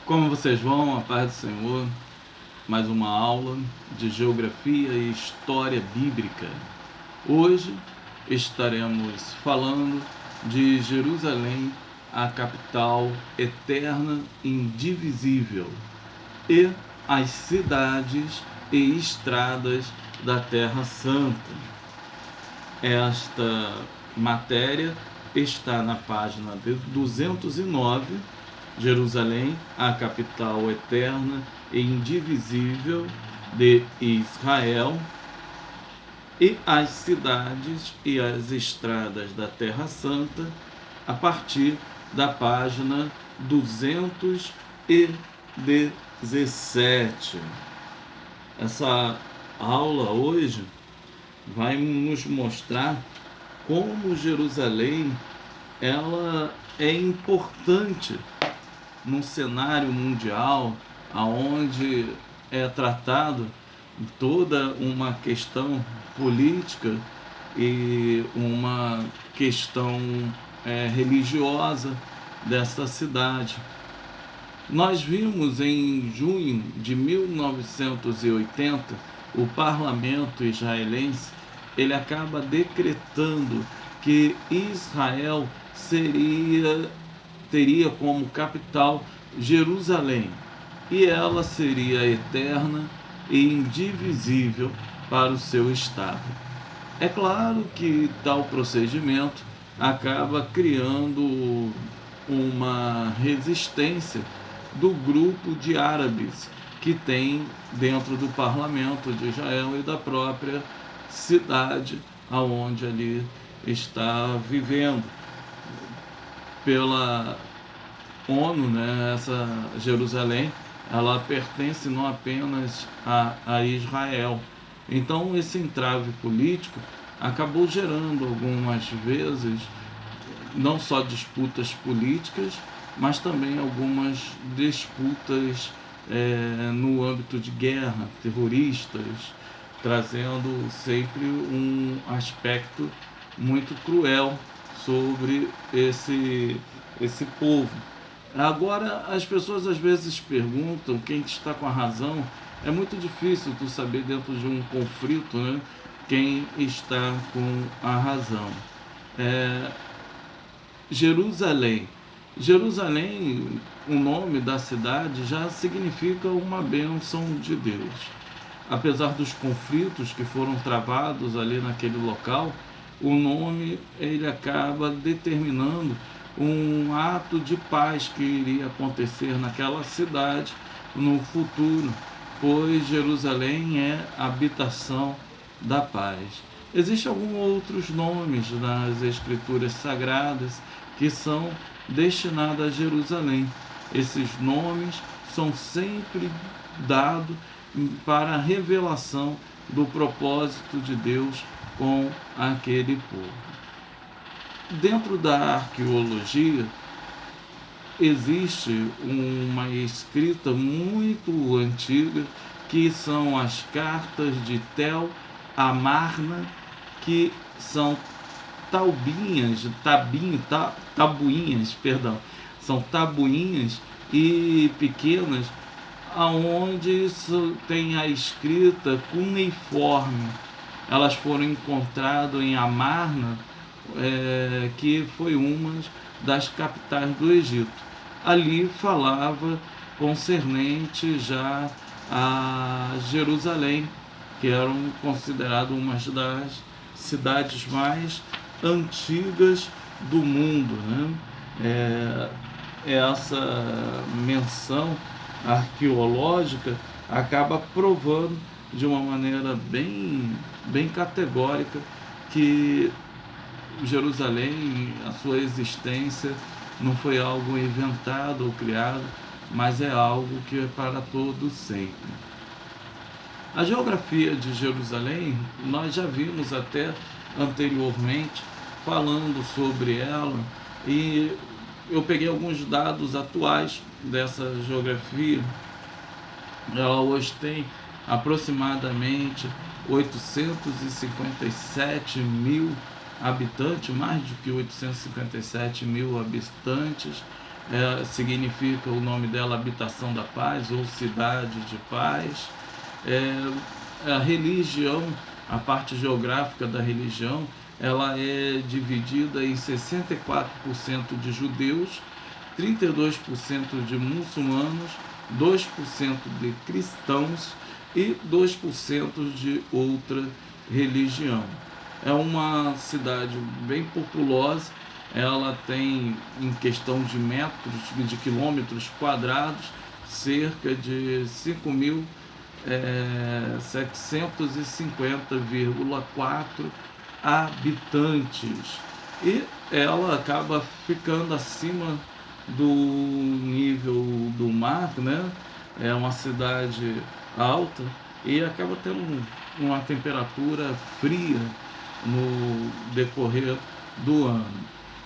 Como vocês vão? A paz do Senhor. Mais uma aula de Geografia e História Bíblica. Hoje estaremos falando de Jerusalém, a capital eterna, indivisível, e as cidades e estradas da Terra Santa. Esta matéria está na página 209, Jerusalém, a capital eterna e indivisível de Israel, e as cidades e as estradas da Terra Santa, a partir da página 217. Essa aula hoje vai nos mostrar como Jerusalém ela é importante num cenário mundial onde é tratado toda uma questão política e uma questão religiosa dessa cidade. Nós vimos em junho de 1980 o parlamento israelense ele acaba decretando que Israel teria como capital Jerusalém, e ela seria eterna e indivisível para o seu estado. É claro que tal procedimento acaba criando uma resistência do grupo de árabes que tem dentro do parlamento de Israel e da própria cidade aonde ali está vivendo. Pela ONU, essa Jerusalém, ela pertence não apenas a Israel. Então esse entrave político acabou gerando algumas vezes não só disputas políticas, mas também algumas disputas no âmbito de guerra, terroristas, trazendo sempre um aspecto muito cruel sobre esse povo. Agora, as pessoas às vezes perguntam quem está com a razão. É muito difícil tu saber dentro de um conflito, quem está com a razão. Jerusalém. Jerusalém, o nome da cidade já significa uma bênção de Deus. Apesar dos conflitos que foram travados ali naquele local, o nome ele acaba determinando um ato de paz que iria acontecer naquela cidade no futuro, pois Jerusalém é a habitação da paz. Existem alguns outros nomes nas escrituras sagradas que são destinados a Jerusalém. Esses nomes são sempre dados para a revelação do propósito de Deus com aquele povo. Dentro da arqueologia, existe uma escrita muito antiga, que são as cartas de Tel Amarna, que são são tabuinhas e pequenas, aonde tem a escrita cuneiforme. Elas foram encontradas em Amarna, que foi uma das capitais do Egito. Ali falava concernente já a Jerusalém, que eram consideradas uma das cidades mais antigas do mundo. Essa menção arqueológica acaba provando de uma maneira bem categórica que Jerusalém, a sua existência não foi algo inventado ou criado, mas é algo que é para todo sempre. A geografia de Jerusalém, nós já vimos até anteriormente falando sobre ela, e eu peguei alguns dados atuais dessa geografia. Ela hoje tem aproximadamente 857 mil habitantes, mais do que 857 mil habitantes, significa o nome dela habitação da paz ou cidade de paz. A religião, a parte geográfica da religião, ela é dividida em 64% de judeus, 32% de muçulmanos, 2% de cristãos e 2% de outra religião. É uma cidade bem populosa, ela tem, em questão de metros, de quilômetros quadrados, cerca de 5.750,4 habitantes. E ela acaba ficando acima do nível do mar, né? É uma cidade alta e acaba tendo uma temperatura fria no decorrer do ano.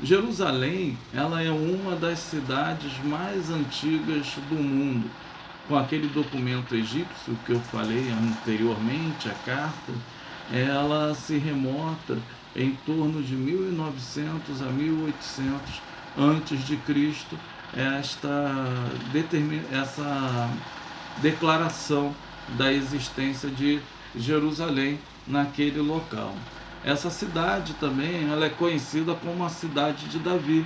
Jerusalém, ela é uma das cidades mais antigas do mundo, com aquele documento egípcio que eu falei anteriormente, a carta. Ela se remota em torno de 1900 a 1800 antes de Cristo, essa declaração da existência de Jerusalém naquele local. Essa cidade também ela é conhecida como a cidade de Davi,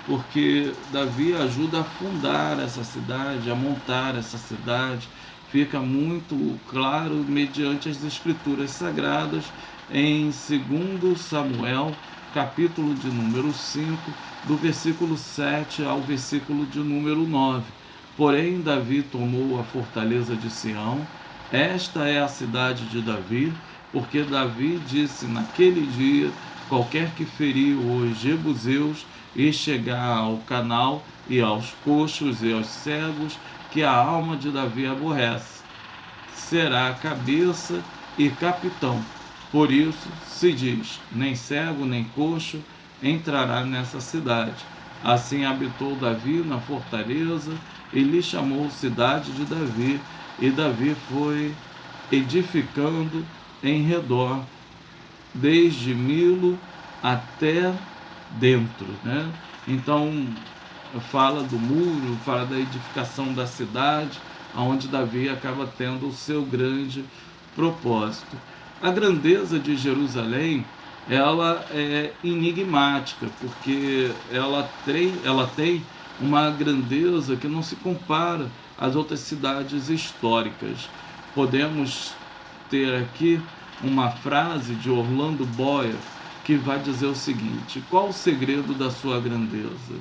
porque Davi ajuda a fundar essa cidade, a montar essa cidade. Fica muito claro mediante as escrituras sagradas em 2 Samuel, capítulo de número 5, do versículo 7 ao versículo de número 9. Porém, Davi tomou a fortaleza de Sião. Esta é a cidade de Davi, porque Davi disse naquele dia: qualquer que ferir os jebuseus e chegar ao canal e aos coxos e aos cegos, que a alma de Davi aborrece, será cabeça e capitão. Por isso se diz: nem cego nem coxo entrará nessa cidade. Assim habitou Davi na fortaleza e lhe chamou cidade de Davi, e Davi foi edificando em redor, desde Milo até dentro, né? Então fala do muro, fala da edificação da cidade, onde Davi acaba tendo o seu grande propósito. A grandeza de Jerusalém, ela é enigmática, porque ela tem uma grandeza que não se compara às outras cidades históricas. Podemos ter aqui uma frase de Orlando Boyer que vai dizer o seguinte: qual o segredo da sua grandeza?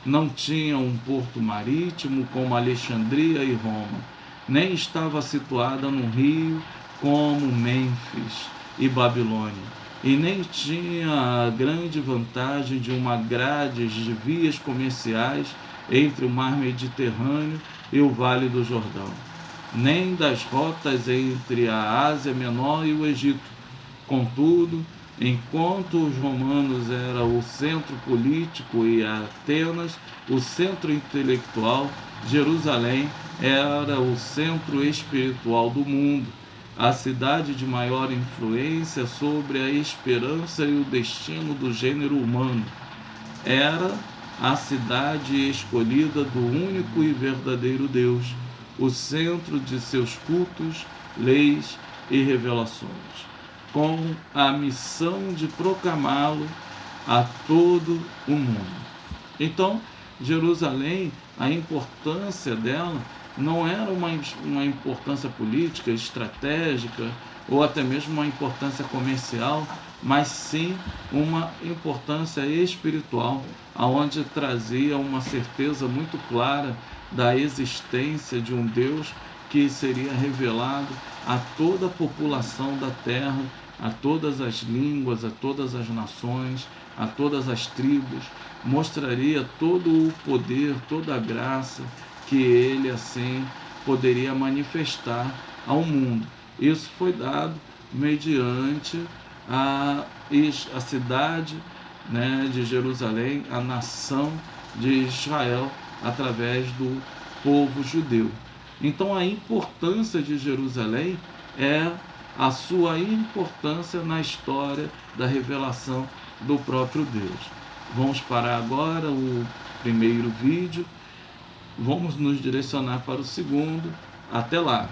Não tinha um porto marítimo como Alexandria e Roma, nem estava situada no rio como Mênfis e Babilônia, e nem tinha a grande vantagem de uma grade de vias comerciais entre o mar Mediterrâneo e o Vale do Jordão, nem das rotas entre a Ásia Menor e o Egito. Contudo, enquanto os romanos eram o centro político e Atenas o centro intelectual, Jerusalém era o centro espiritual do mundo, a cidade de maior influência sobre a esperança e o destino do gênero humano. Era a cidade escolhida do único e verdadeiro Deus, o centro de seus cultos, leis e revelações, com a missão de proclamá-lo a todo o mundo. Então, Jerusalém, a importância dela não era uma importância política, estratégica, ou até mesmo uma importância comercial, mas sim uma importância espiritual, aonde trazia uma certeza muito clara da existência de um Deus que seria revelado a toda a população da terra, a todas as línguas, a todas as nações, a todas as tribos, mostraria todo o poder, toda a graça que ele assim poderia manifestar ao mundo. Isso foi dado mediante a cidade, né, de Jerusalém, a nação de Israel, através do povo judeu. Então a importância de Jerusalém é a sua importância na história da revelação do próprio Deus. Vamos parar agora o primeiro vídeo. Vamos nos direcionar para o segundo. Até lá!